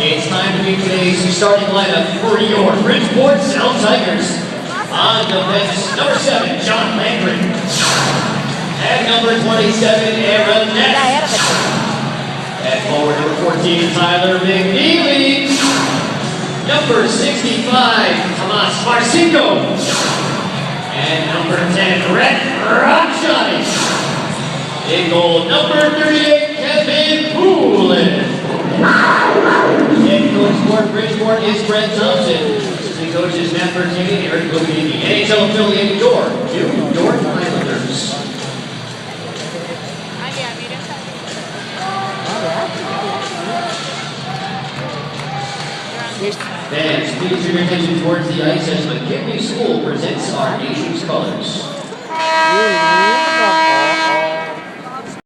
It's time to meet today's starting lineup for your Bridgeport South Tigers. On defense, number 7, John Landry. At number 27, Aaron Ness. At forward, number 14, Tyler McNeely. Number 65, Tomas Marcinko. And number 10, Rhett Rockshotty. In goal, number 38, Kevin Poulin. Head coach for Bridgeport is Brent Thompson. Assistant coaches Matt Bertini and Eric Bobini. NHL affiliate York, New York Islanders. Fans, please turn your attention towards the ice as McKinley School presents our nation's colors.